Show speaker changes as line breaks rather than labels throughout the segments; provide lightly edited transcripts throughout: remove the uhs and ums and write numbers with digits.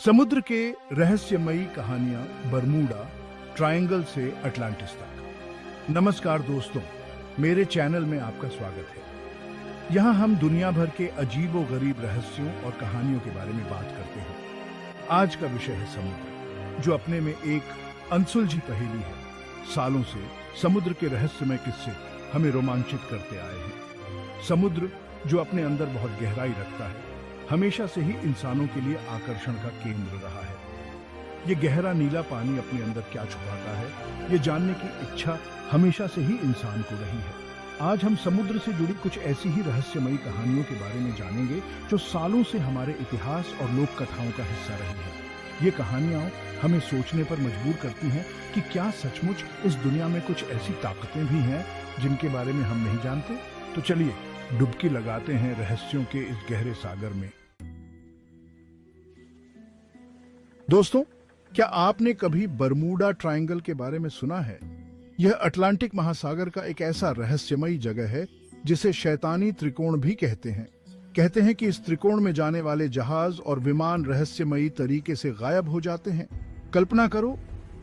समुद्र के रहस्यमयी कहानियां बरमूडा ट्रायंगल से अटलांटिस तक। नमस्कार दोस्तों, मेरे चैनल में आपका स्वागत है। यहाँ हम दुनिया भर के अजीबो-गरीब रहस्यों और कहानियों के बारे में बात करते हैं। आज का विषय है समुद्र, जो अपने में एक अनसुलझी पहेली है। सालों से समुद्र के रहस्यमय किस्से हमें रोमांचित करते आए हैं। समुद्र जो अपने अंदर बहुत गहराई रखता है, हमेशा से ही इंसानों के लिए आकर्षण का केंद्र रहा है। ये गहरा नीला पानी अपने अंदर क्या छुपाता है, ये जानने की इच्छा हमेशा से ही इंसान को रही है। आज हम समुद्र से जुड़ी कुछ ऐसी ही रहस्यमयी कहानियों के बारे में जानेंगे जो सालों से हमारे इतिहास और लोक कथाओं का हिस्सा रही है। ये कहानियां हमें सोचने पर मजबूर करती हैं कि क्या सचमुच इस दुनिया में कुछ ऐसी ताकतें भी हैं जिनके बारे में हम नहीं जानते। तो चलिए डुबकी लगाते हैं रहस्यों के इस गहरे सागर में। दोस्तों, क्या आपने कभी बरमूडा ट्रायंगल के बारे में सुना है? यह अटलांटिक महासागर का एक ऐसा रहस्यमयी जगह है जिसे शैतानी त्रिकोण भी कहते हैं। कहते हैं कि इस त्रिकोण में जाने वाले जहाज और विमान रहस्यमयी तरीके से गायब हो जाते हैं। कल्पना करो,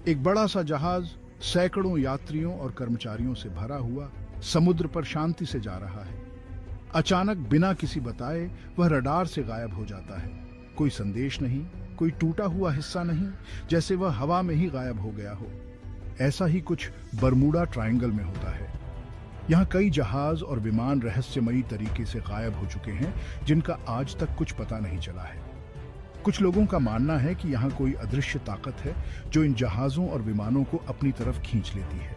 एक बड़ा सा जहाज सैकड़ों यात्रियों और कर्मचारियों से भरा हुआ समुद्र पर शांति से जा रहा है। अचानक बिना किसी बताए वह रडार से गायब हो जाता है। कोई संदेश नहीं, कोई टूटा हुआ हिस्सा नहीं, जैसे वह हवा में ही गायब हो गया हो। ऐसा ही कुछ बरमूडा ट्रायंगल में होता है। यहाँ कई जहाज और विमान रहस्यमयी तरीके से गायब हो चुके हैं, जिनका आज तक कुछ पता नहीं चला है। कुछ लोगों का मानना है कि यहाँ कोई अदृश्य ताकत है जो इन जहाजों और विमानों को अपनी तरफ खींच लेती है।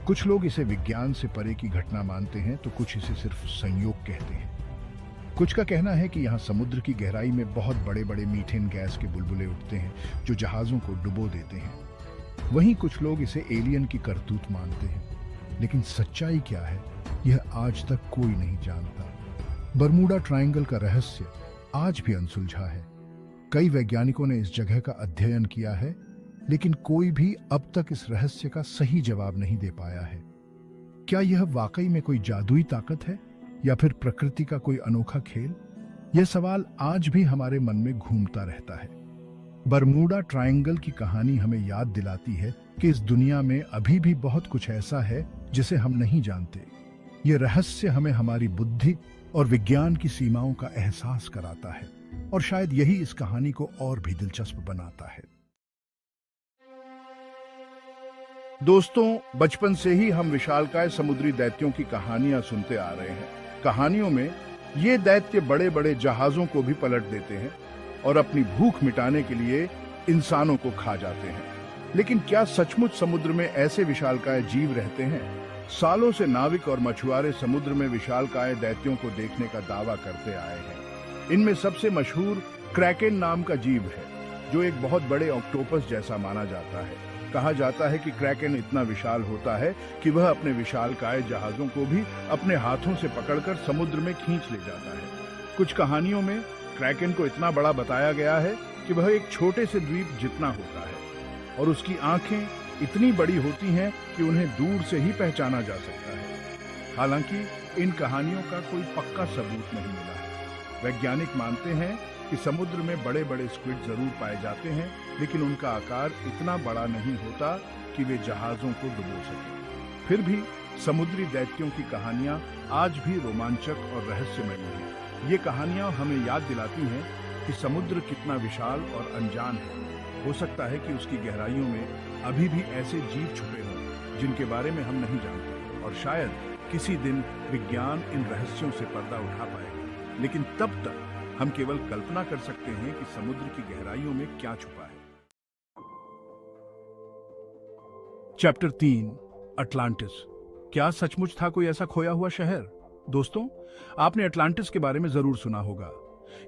कुछ लोग इसे विज्ञान से परे की घटना मानते हैं, तो कुछ इसे सिर्फ संयोग कहते हैं। कुछ का कहना है कि यहाँ समुद्र की गहराई में बहुत बड़े बड़े मीथेन गैस के बुलबुले उठते हैं जो जहाजों को डुबो देते हैं। वहीं कुछ लोग इसे एलियन की करतूत मानते हैं। लेकिन सच्चाई क्या है, यह आज तक कोई नहीं जानता। बरमूडा ट्रायंगल का रहस्य आज भी अनसुलझा है। कई वैज्ञानिकों ने इस जगह का अध्ययन किया है, लेकिन कोई भी अब तक इस रहस्य का सही जवाब नहीं दे पाया है। क्या यह वाकई में कोई जादुई ताकत है या फिर प्रकृति का कोई अनोखा खेल? यह सवाल आज भी हमारे मन में घूमता रहता है। बरमूडा ट्रायंगल की कहानी हमें याद दिलाती है कि इस दुनिया में अभी भी बहुत कुछ ऐसा है जिसे हम नहीं जानते। यह रहस्य हमें हमारी बुद्धि और विज्ञान की सीमाओं का एहसास कराता है, और शायद यही इस कहानी को और भी दिलचस्प बनाता है। दोस्तों, बचपन से ही हम विशालकाय समुद्री दैत्यों की कहानियां सुनते आ रहे हैं। कहानियों में ये दैत्य बड़े बड़े जहाजों को भी पलट देते हैं और अपनी भूख मिटाने के लिए इंसानों को खा जाते हैं। लेकिन क्या सचमुच समुद्र में ऐसे विशालकाय जीव रहते हैं? सालों से नाविक और मछुआरे समुद्र में विशालकाय दैत्यों को देखने का दावा करते आए हैं। इनमें सबसे मशहूर क्रैकेन नाम का जीव है, जो एक बहुत बड़े ऑक्टोपस जैसा माना जाता है। कहा जाता है कि क्रैकेन इतना विशाल होता है कि वह अपने विशालकाय जहाजों को भी अपने हाथों से पकड़कर समुद्र में खींच ले जाता है। कुछ कहानियों में क्रैकेन को इतना बड़ा बताया गया है कि वह एक छोटे से द्वीप जितना होता है, और उसकी आंखें इतनी बड़ी होती हैं कि उन्हें दूर से ही पहचाना जा सकता है। हालांकि इन कहानियों का कोई पक्का सबूत नहीं मिला है। वैज्ञानिक मानते हैं कि समुद्र में बड़े बड़े स्क्विड जरूर पाए जाते हैं, लेकिन उनका आकार इतना बड़ा नहीं होता कि वे जहाजों को डुबो सके। फिर भी समुद्री दैत्यों की कहानियां आज भी रोमांचक और रहस्यमयी हैं। ये कहानियां हमें याद दिलाती हैं कि समुद्र कितना विशाल और अनजान है। हो सकता है कि उसकी गहराइयों में अभी भी ऐसे जीव छुपे हों जिनके बारे में हम नहीं जानते, और शायद किसी दिन विज्ञान इन रहस्यों से पर्दा उठा पाएगा। लेकिन तब तक हम केवल कल्पना कर सकते हैं कि समुद्र की गहराइयों में क्या छुपा है। Chapter 3, Atlantis. क्या सचमुच था कोई ऐसा खोया हुआ शहर? दोस्तों, आपने अटलांटिस के बारे में जरूर सुना होगा।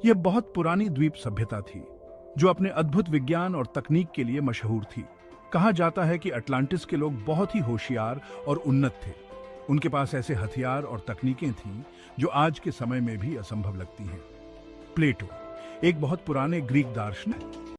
यह बहुत पुरानी द्वीप सभ्यता थी जो अपने अद्भुत विज्ञान और तकनीक के लिए मशहूर थी। कहा जाता है कि अटलांटिस के लोग बहुत ही होशियार और उन्नत थे। उनके पास ऐसे हथियार और तकनीकें थीं जो आज के समय में भी असंभव लगती हैं। प्लेटो, एक बहुत पुराने ग्रीक दार्शनिक